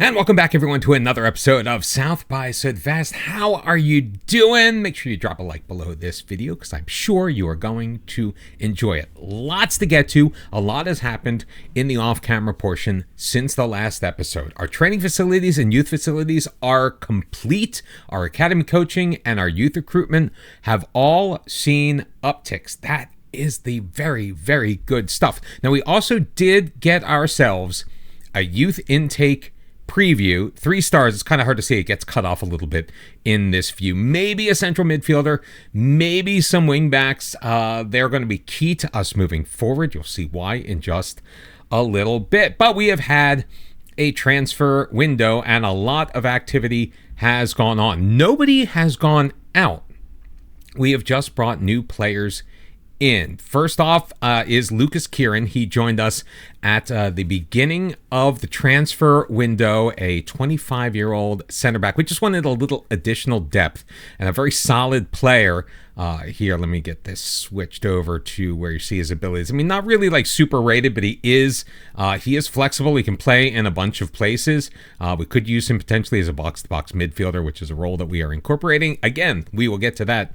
And welcome back, everyone, to another episode of South by Southwest. How are you doing? Make sure you drop a like below this video because I'm sure you are going to enjoy it. Lots to get to. A lot has happened in the off-camera portion since the last episode. Our training facilities and youth facilities are complete. Our academy coaching and our youth recruitment have all seen upticks. That is the very, very good stuff. Now, we also did get ourselves a youth intake preview. 3 stars. It's kind of hard to see. It gets cut off a little bit in this view. Maybe a central midfielder, maybe some wingbacks. They're going to be key to us moving forward. You'll see why in just a little bit. But we have had a transfer window and a lot of activity has gone on. Nobody has gone out. We have just brought new players in. First off is Lucas Kieran. He joined us at the beginning of the transfer window, a 25-year-old center back. We just wanted a little additional depth and a very solid player. Here, let me get this switched over to where you see his abilities. I mean, not really like super rated, but he is flexible. He can play in a bunch of places. We could use him potentially as a box-to-box midfielder, which is a role that we are incorporating. Again, we will get to that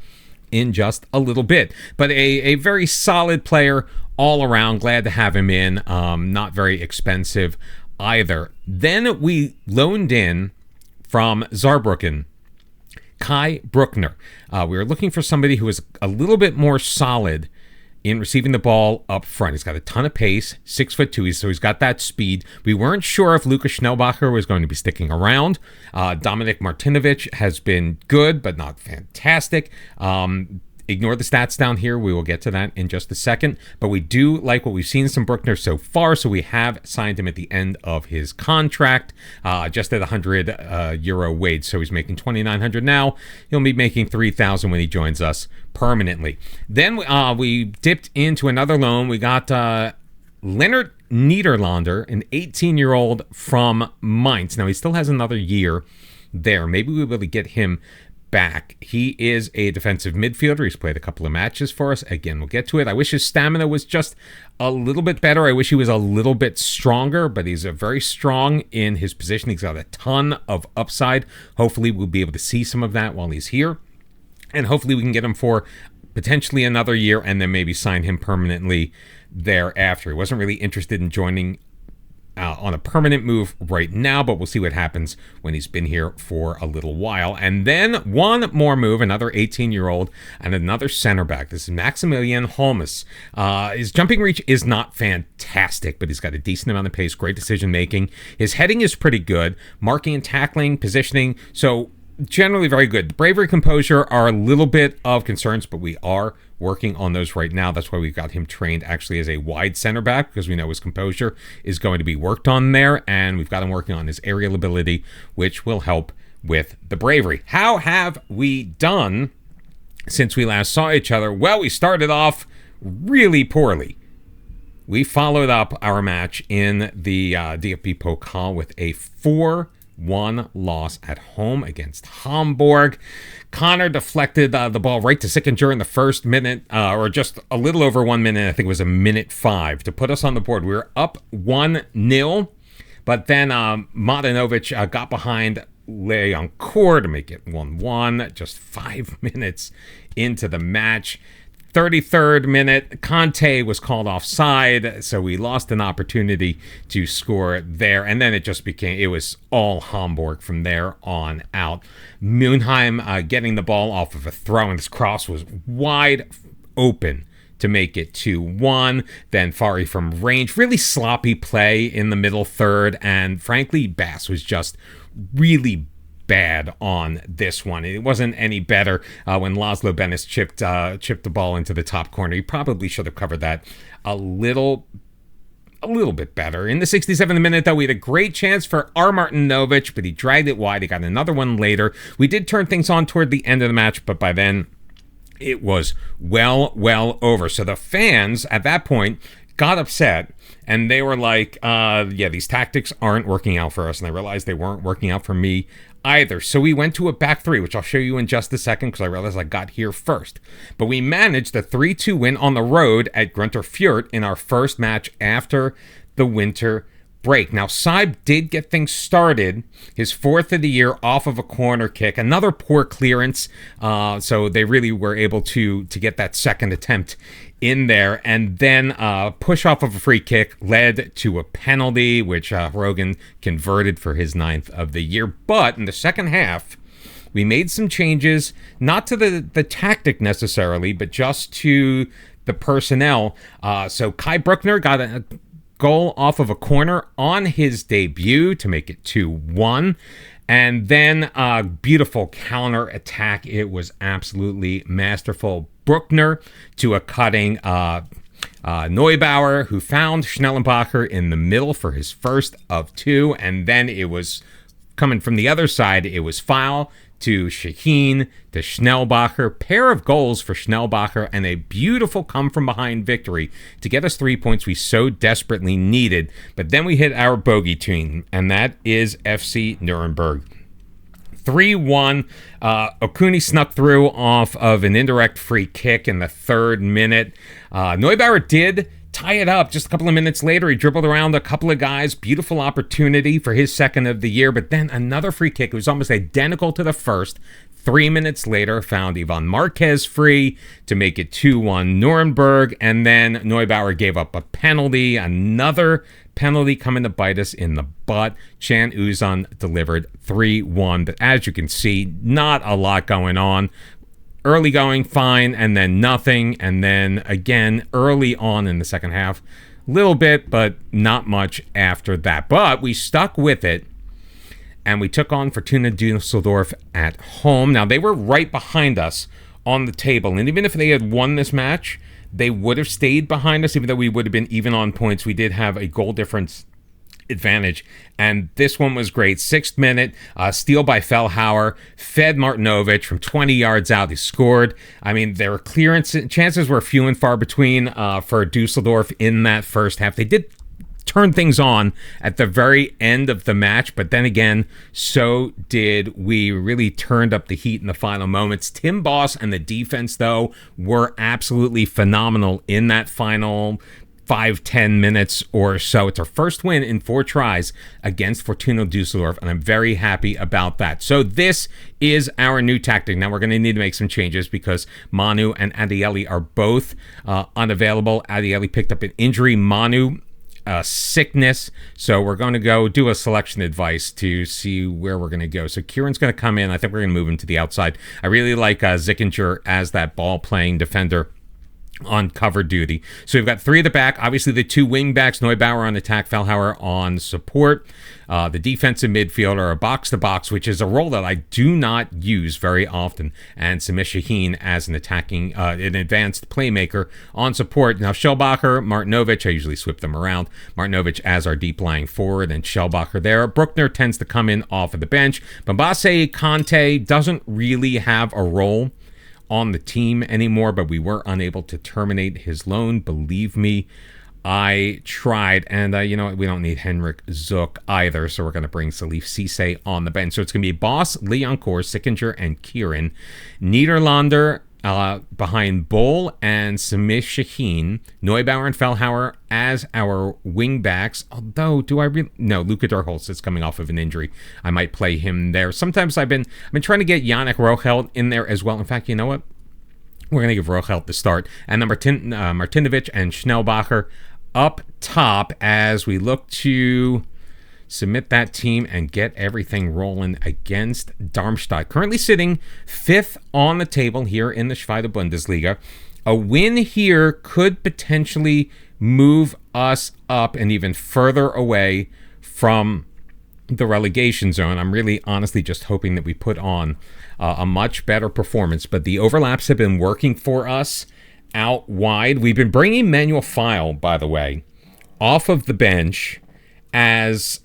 in just a little bit, but a very solid player all around. Glad to have him in. Not very expensive either. Then we loaned in from Saarbrücken Kai Bruckner. We were looking for somebody who was a little bit more solid in receiving the ball up front. He's got a ton of pace, 6'2", so he's got that speed. We weren't sure if Lucas Schnellbacher was going to be sticking around. Dominik Martinovic has been good, but not fantastic. Ignore the stats down here. We will get to that in just a second. But we do like what we've seen from Bruckner so far, so we have signed him at the end of his contract, just at 100 euro wage. So he's making 2,900 now. He'll be making 3,000 when he joins us permanently. Then we dipped into another loan. We got Leonard Niederlander, an 18-year-old from Mainz. Now, he still has another year there. Maybe we'll be able to get him back. He is a defensive midfielder. He's played a couple of matches for us. Again, we'll get to it. I wish his stamina was just a little bit better. I wish he was a little bit stronger, but he's very strong in his position. He's got a ton of upside. Hopefully, we'll be able to see some of that while he's here. And hopefully, we can get him for potentially another year and then maybe sign him permanently thereafter. He wasn't really interested in joining on a permanent move right now, but we'll see what happens when he's been here for a little while. And then one more move, another 18-year-old and another center back. This is Maximilian Holmes. His jumping reach is not fantastic, but he's got a decent amount of pace, great decision-making. His heading is pretty good, marking and tackling, positioning, so generally very good. The bravery, composure are a little bit of concerns, but we are working on those right now. That's why we've got him trained actually as a wide center back, because we know his composure is going to be worked on there, and we've got him working on his aerial ability, which will help with the bravery. How have we done since we last saw each other? Well, we started off really poorly. We followed up our match in the DFB Pokal with a 4-1 loss at home against Hamburg. Connor deflected the ball right to Sickinger in the first minute, or just a little over 1 minute. I think it was a minute 5 to put us on the board. We were up 1-0, but then Mladenovic got behind Leoncourt to make it 1-1, just 5 minutes into the match. 33rd minute, Conte was called offside, so we lost an opportunity to score there. And then it was all Hamburg from there on out. Munheim getting the ball off of a throw, and this cross was wide open to make it 2-1. Then Fari from range, really sloppy play in the middle third, and frankly, Bass was just really bad on this one. It wasn't any better when Laszlo Benes chipped the ball into the top corner. He probably should have covered that a little bit better. In the 67th minute, though, we had a great chance for Martinovic, but he dragged it wide. He got another one later. We did turn things on toward the end of the match, but by then it was well over. So the fans at that point got upset, and they were like, these tactics aren't working out for us. And I realized they weren't working out for me either. So we went to a back three, which I'll show you in just a second because I realized I got here first. But we managed a 3-2 win on the road at Grunter Fürth in our first match after the winter break. Now, Saib did get things started, his fourth of the year off of a corner kick, another poor clearance. So they really were able to get that second attempt in there, and then push off of a free kick led to a penalty, which Rogan converted for his ninth of the year. But in the second half, we made some changes, not to the tactic necessarily, but just to the personnel. So Kai Bruckner got a goal off of a corner on his debut to make it 2-1. And then a beautiful counter attack. It was absolutely masterful. Bruckner to a cutting Neubauer, who found Schnellenbacher in the middle for his first of two. And then it was coming from the other side. It was foul to Shaheen, to Schnellbacher. Pair of goals for Schnellbacher and a beautiful come-from-behind victory to get us 3 points we so desperately needed. But then we hit our bogey team, and that is FC Nuremberg. 3-1. Okuni snuck through off of an indirect free kick in the 3rd minute. Neubauer did tie it up just a couple of minutes later. He dribbled around a couple of guys. Beautiful opportunity for his second of the year. But then another free kick. It was almost identical to the first. 3 minutes later, found Ivan Marquez free to make it 2-1 Nuremberg. And then Neubauer gave up a penalty. Another penalty coming to bite us in the butt. Chan Uzan delivered 3-1. But as you can see, not a lot going on. Early going, fine, and then nothing. And then again, early on in the second half, little bit, but not much after that. But we stuck with it, and we took on Fortuna Düsseldorf at home. Now, they were right behind us on the table, and even if they had won this match, they would have stayed behind us, even though we would have been even on points. We did have a goal difference advantage, and this one was great. 6th minute, steal by Fellhauer, fed Martinovic from 20 yards out. He scored. I mean, there were chances were few and far between for Dusseldorf in that first half. They did turn things on at the very end of the match, but then again, so did we. Really turned up the heat in the final moments. Tim Boss and the defense, though, were absolutely phenomenal in that final 5-10 minutes or so. It's our first win in 4 tries against Fortuna Düsseldorf, and I'm very happy about that. So this is our new tactic. Now we're going to need to make some changes because Manu and Adieli are both unavailable. Adieli picked up an injury. Manu, sickness. So we're going to go do a selection advice to see where we're going to go. So Kieran's going to come in. I think we're going to move him to the outside. I really like Zickinger as that ball-playing defender on cover duty. So we've got 3 at the back. Obviously, the 2 wing backs, Neubauer on attack, Fellhauer on support. The defensive midfielder, a box-to-box, which is a role that I do not use very often. And Samir Shaheen as an attacking, an advanced playmaker on support. Now, Schellbacher, Martinovic, I usually swip them around. Martinovic as our deep-lying forward, and Schellbacher there. Bruckner tends to come in off of the bench. Bambase Conte doesn't really have a role on the team anymore, but we were unable to terminate his loan. Believe me, I tried. And you know what? We don't need Henrik Zook either, so we're going to bring Salif Cisse on the bench. So it's going to be Boss, Leoncourt, Sickinger, and Kieran. Niederlander behind Bull and Samir Shaheen. Neubauer and Fellhauer as our wing backs. Although, do I really? No, Luka Derholz is coming off of an injury. I might play him there. Sometimes I've been trying to get Yannick Rochelt in there as well. In fact, you know what? We're going to give Rochelt the start. And then Martinovic and Schnellbacher up top as we look to submit that team and get everything rolling against Darmstadt. Currently sitting 5th on the table here in the Zweite Bundesliga. A win here could potentially move us up and even further away from the relegation zone. I'm really honestly just hoping that we put on a much better performance, but the overlaps have been working for us out wide. We've been bringing Manuel File, by the way, off of the bench as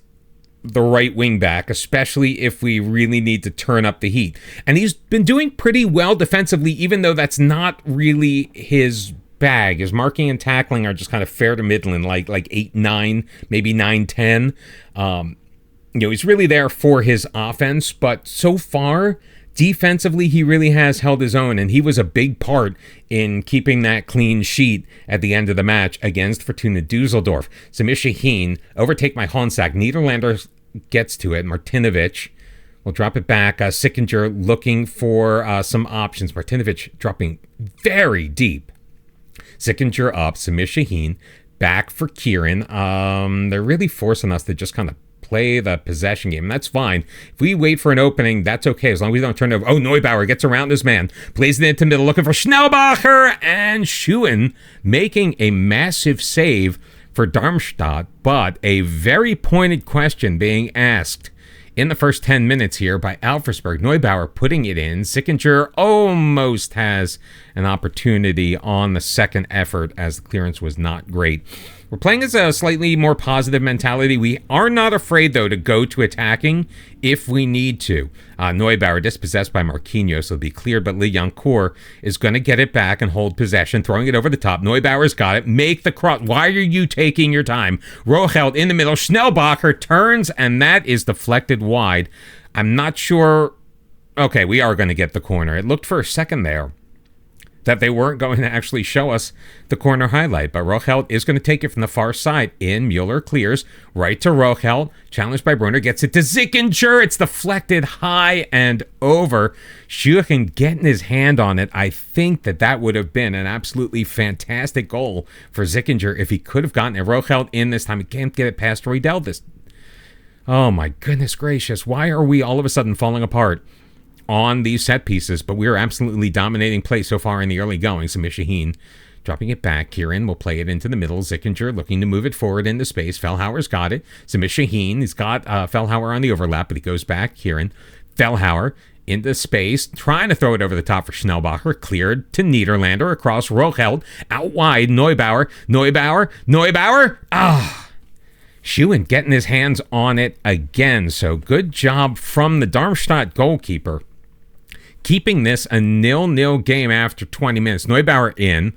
the right wing back, especially if we really need to turn up the heat. And he's been doing pretty well defensively, even though that's not really his bag. His marking and tackling are just kind of fair to middling, like 8-9, maybe 9-10. He's really there for his offense, but so far Defensively, he really has held his own, and he was a big part in keeping that clean sheet at the end of the match against Fortuna Dusseldorf. Samir Shaheen overtake my Honsack. Niederlander gets to it. Martinovic will drop it back. Sickinger looking for some options. Martinovic dropping very deep. Sickinger up. Samir Shaheen back for Kieran. They're really forcing us to just kind of play the possession game. That's fine. If we wait for an opening, that's okay, as long as we don't turn it over. Oh, Neubauer gets around his man. Plays it into middle, looking for Schnellbacher. And Schuhen making a massive save for Darmstadt. But a very pointed question being asked in the first 10 minutes here by ELVERSBERG. Neubauer putting it in. Sickinger almost has an opportunity on the second effort, as the clearance was not great. We're playing as a slightly more positive mentality. We are not afraid, though, to go to attacking if we need to. Neubauer dispossessed by Marquinhos will be cleared, but Liancourt is going to get it back and hold possession, throwing it over the top. Neubauer's got it. Make the cross. Why are you taking your time? Rochelt in the middle. Schnellbacher turns, and that is deflected wide. I'm not sure. Okay, we are going to get the corner. It looked for a second there that they weren't going to actually show us the corner highlight. But Rochelt is going to take it from the far side. In, Mueller clears right to Rochelt. Challenged by Brunner. Gets it to Sickinger. It's deflected high and over. Schuchen getting his hand on it. I think that would have been an absolutely fantastic goal for Sickinger if he could have gotten it. Rochelt in this time. He can't get it past Riedel. Oh my goodness gracious. Why are we all of a sudden falling apart on these set pieces? But we are absolutely dominating play so far in the early going. Samir Shaheen dropping it back. Kieran will play it into the middle. Sickinger looking to move it forward into space. Fellhauer's got it. Samir Shaheen, he's got Fellhauer on the overlap, but he goes back. Kieran, Fellhauer into space, trying to throw it over the top for Schnellbacher. Cleared to Niederlander across Rochelt. Out wide, Neubauer. Schuhen getting his hands on it again. So good job from the Darmstadt goalkeeper, keeping this a 0-0 game after 20 minutes. Neubauer in.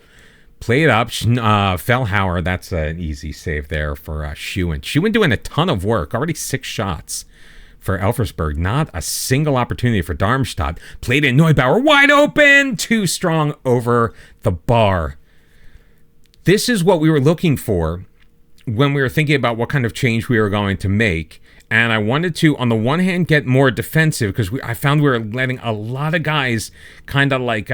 Play it up. Fellhauer, that's an easy save there for Schuhen. Schuhen doing a ton of work. Already 6 shots for ELVERSBERG. Not a single opportunity for Darmstadt. Played in. Neubauer wide open. Too strong over the bar. This is what we were looking for when we were thinking about what kind of change we were going to make. And I wanted to, on the one hand, get more defensive, because I found we were letting a lot of guys kind of like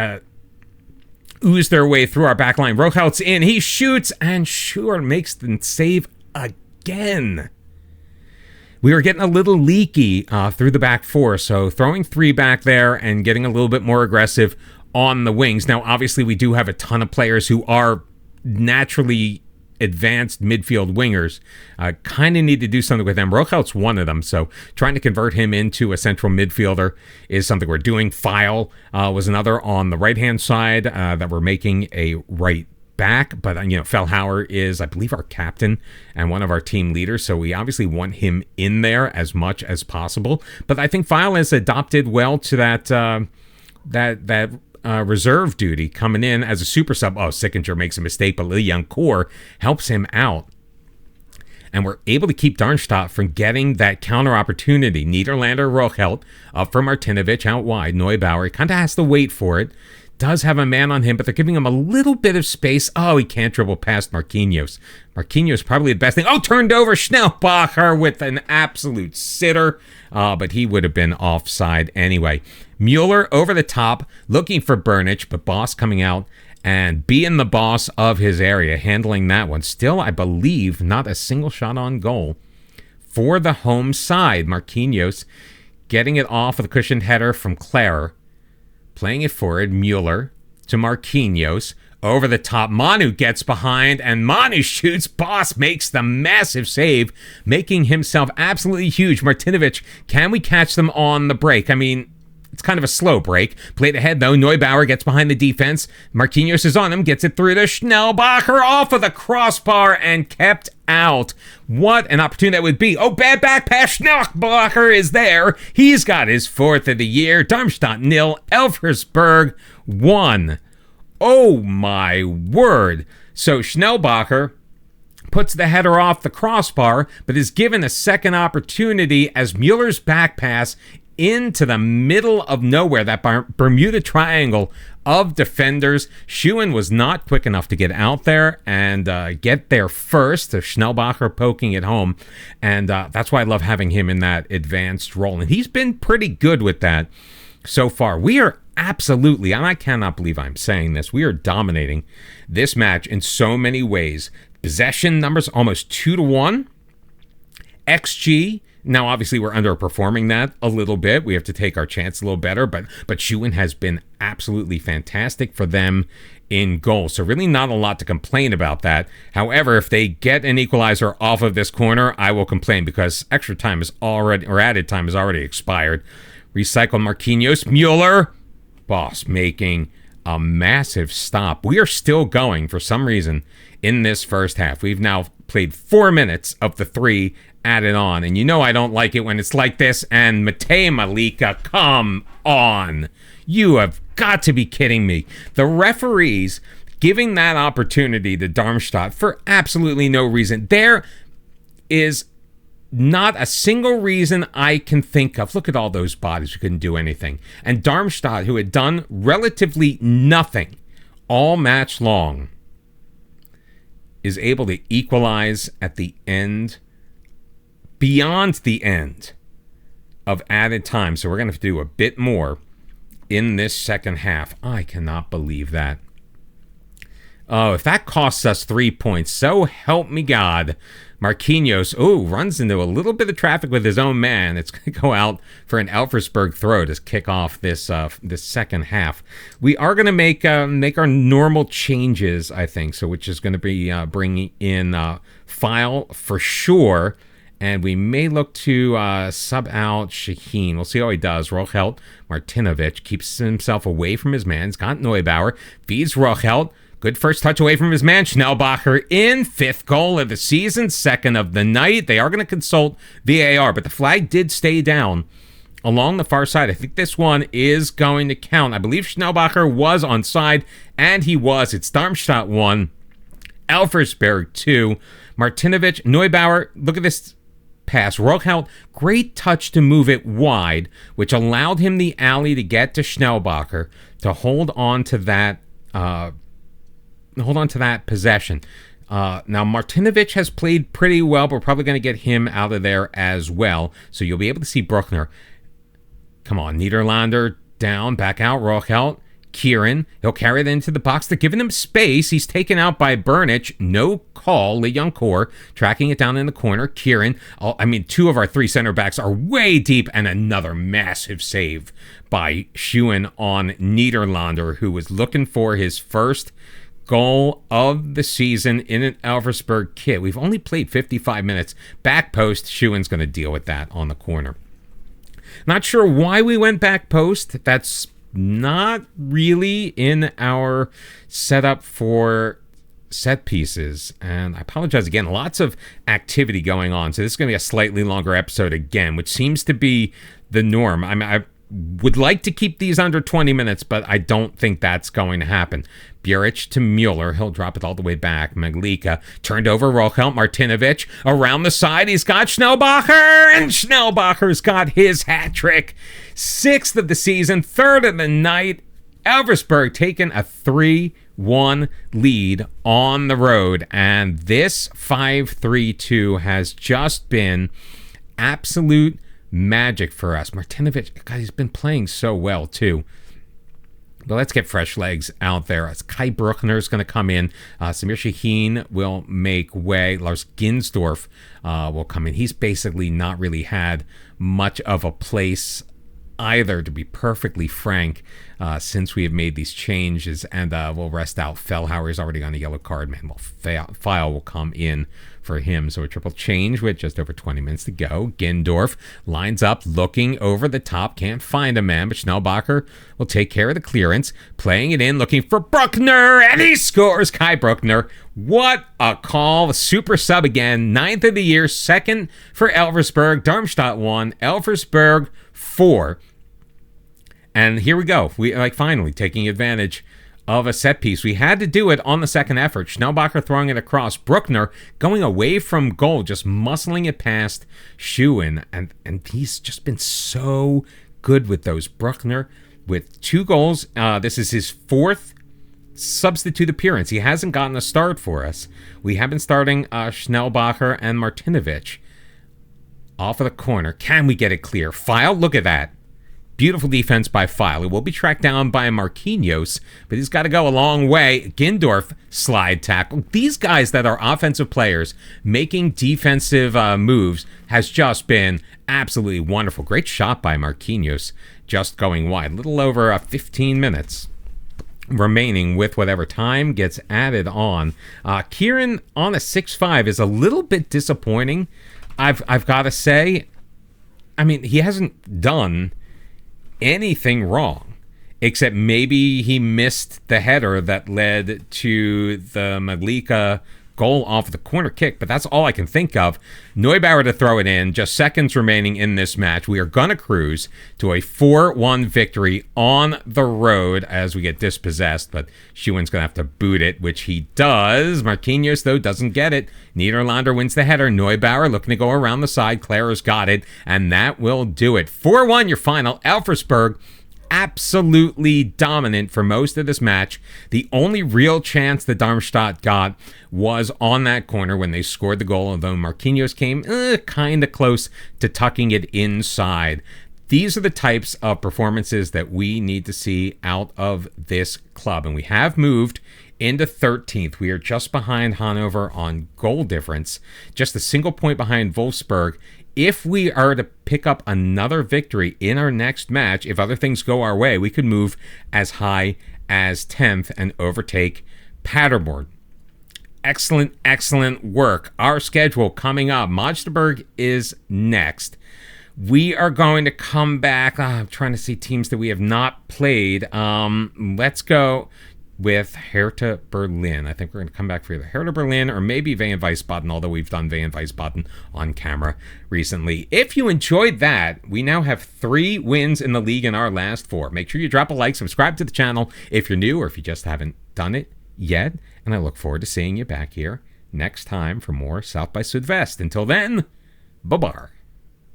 ooze their way through our back line. Rochelt's in. He shoots, and Schuer makes the save again. We were getting a little leaky through the back four, so throwing 3 back there and getting a little bit more aggressive on the wings. Now, obviously, we do have a ton of players who are naturally advanced midfield wingers. Kind of need to do something with them. Rochelt's one of them, so trying to convert him into a central midfielder is something we're doing. File was another on the right-hand side that we're making a right back, but Fellhauer is, I believe, our captain and one of our team leaders, so we obviously want him in there as much as possible. But I think File has adopted well to that reserve duty, coming in as a super sub. Oh, Sickinger makes a mistake, but Liancourt helps him out. And we're able to keep Darmstadt from getting that counter opportunity. Niederlander, Rochelt, up for Martinovic, out wide. Neubauer kind of has to wait for it. Does have a man on him, but they're giving him a little bit of space. Oh, he can't dribble past Marquinhos. Marquinhos probably the best thing. Oh, turned over. Schnellbacher with an absolute sitter, but he would have been offside anyway. Mueller over the top, looking for Burnich, but Boss coming out and being the boss of his area, handling that one. Still, I believe, not a single shot on goal for the home side. Marquinhos getting it off with a cushioned header from Clare. Playing it forward, Mueller to Marquinhos. Over the top, Manu gets behind, and Manu shoots. Boss makes the massive save, making himself absolutely huge. Martinovic, can we catch them on the break? I mean, it's kind of a slow break. Played ahead, though. Neubauer gets behind the defense. Marquinhos is on him, gets it through to Schnellbacher, off of the crossbar, and kept out. What an opportunity that would be. Oh, bad back pass. Schnellbacher is there. He's got his 4th of the year. Darmstadt 0, ELVERSBERG 1. Oh, my word. So Schnellbacher puts the header off the crossbar, but is given a second opportunity as Mueller's back pass into the middle of nowhere, that Bermuda Triangle of defenders. Schuhen was not quick enough to get out there and get there first. So Schnellbacher poking it home. And that's why I love having him in that advanced role. And he's been pretty good with that so far. We are absolutely, and I cannot believe I'm saying this, we are dominating this match in so many ways. Possession numbers almost 2-1. XG, now obviously we're underperforming that a little bit. We have to take our chance a little better, but Schuhen has been absolutely fantastic for them in goal. So really not a lot to complain about that. However, if they get an equalizer off of this corner, I will complain because extra time is already, or added time is already expired. Recycled Marquinhos. Mueller, boss, making a massive stop. We are still going for some reason in this first half. We've now played 4 minutes of the 3 added on. And you know I don't like it when it's like this. And Matej Malika, come on. You have got to be kidding me. The referees giving that opportunity to Darmstadt for absolutely no reason. There is not a single reason I can think of. Look at all those bodies who couldn't do anything. And Darmstadt, who had done relatively nothing all match long, is able to equalize at the end, beyond the end of added time. So we're going to have to do a bit more in this second half. I cannot believe that. Oh, if that costs us 3 points, so help me God. Marquinhos, runs into a little bit of traffic with his own man. It's going to go out for an ELVERSBERG throw to kick off this second half. We are going to make our normal changes, I think, so which is going to be bringing in File for sure. And we may look to sub out Shaheen. We'll see how he does. Rochelt, Martinovic keeps himself away from his man. He's got Neubauer. Feeds Rochelt. Good first touch away from his man. Schnellbacher in. 5th goal of the season. 2nd of the night. They are going to consult VAR, but the flag did stay down along the far side. I think this one is going to count. I believe Schnellbacher was onside, and he was. It's Darmstadt 1, ELVERSBERG 2. Martinovic, Neubauer, look at this pass. Rochelt, great touch to move it wide, which allowed him the alley to get to Schnellbacher to hold on to that possession. Now, Martinovic has played pretty well, but we're probably going to get him out of there as well. So you'll be able to see Bruckner. Come on, Niederlander down, back out, Rochelt. Kieran, he'll carry it into the box. They're giving him space. He's taken out by Bernich. No call. Leoncourt tracking it down in the corner. Kieran, 2 of our 3 center backs are way deep, and another massive save by Schuhen on Niederlander, who was looking for his first goal of the season in an ELVERSBERG kit. We've only played 55 minutes. Back post, Schuhen's going to deal with that on the corner. Not sure why we went back post. That's not really in our setup for set pieces. And I apologize again. Lots of activity going on. So this is going to be a slightly longer episode again, which seems to be the norm. I would like to keep these under 20 minutes, but I don't think that's going to happen. Buric to Mueller. He'll drop it all the way back. Maglika turned over. Rochelt. Martinovic around the side. He's got Schnellbacher, and Schnellbacher's got his hat trick. 6th of the season, 3rd of the night. ELVERSBERG taking a 3-1 lead on the road, and this 5-3-2 has just been absolute magic for us. Martinovic, God, he's been playing so well too. But let's get fresh legs out there. As Kai Bruckner is going to come in. Samir Shaheen will make way. Lars Ginsdorf will come in. He's basically not really had much of a place either, to be perfectly frank, since we have made these changes. And we'll rest out Fellhauer. He's already on a yellow card. Man, well, File will come in for him. So a triple change with just over 20 minutes to go. Gindorf lines up, looking over the top. Can't find a man, but Schnellbacher will take care of the clearance. Playing it in, looking for Bruckner, and he scores. Kai Bruckner. What a call. Super sub again. 9th of the year. 2nd for ELVERSBERG. Darmstadt 1. ELVERSBERG 4. And here we go. We finally taking advantage of a set piece. We had to do it on the second effort. Schnellbacher throwing it across. Bruckner going away from goal, just muscling it past Schuhen. And he's just been so good with those. Bruckner with 2 goals. This is his 4th substitute appearance. He hasn't gotten a start for us. We have been starting Schnellbacher and Martinovic. Off of the corner. Can we get it clear? File, look at that. Beautiful defense by File. It will be tracked down by Marquinhos, but he's got to go a long way. Gindorf, slide tackle. These guys that are offensive players making defensive moves has just been absolutely wonderful. Great shot by Marquinhos, just going wide. A little over 15 minutes remaining with whatever time gets added on. Kieran on a 6-5 is a little bit disappointing. I've got to say, I mean, he hasn't done anything wrong, except maybe he missed the header that led to the Maglika goal off the corner kick, but that's all I can think of. Neubauer to throw it in, just seconds remaining in this match. We are going to cruise to a 4-1 victory on the road as we get dispossessed, but Schuen's going to have to boot it, which he does. Marquinhos, though, doesn't get it. Niederlander wins the header. Neubauer looking to go around the side. Clara's got it, and that will do it. 4-1, your final. ELVERSBERG absolutely dominant for most of this match. The only real chance that Darmstadt got was on that corner when they scored the goal, although Marquinhos came kind of close to tucking it inside. These are the types of performances that we need to see out of this club, and we have moved into 13th. We are just behind Hanover on goal difference, just a single point behind Wolfsburg. If we are to pick up another victory in our next match, if other things go our way, we could move as high as 10th and overtake Paderborn. Excellent, excellent work. Our schedule coming up. Magdeburg is next. We are going to come back. I'm trying to see teams that we have not played. Let's go with Hertha Berlin. I think we're going to come back for either Hertha Berlin or maybe Wien Wiesbaden, although we've done Wien Wiesbaden on camera recently. If you enjoyed that, we now have 3 wins in the league in our last 4. Make sure you drop a like, subscribe to the channel if you're new or if you just haven't done it yet. And I look forward to seeing you back here next time for more South by Südwest. Until then, bye-bye.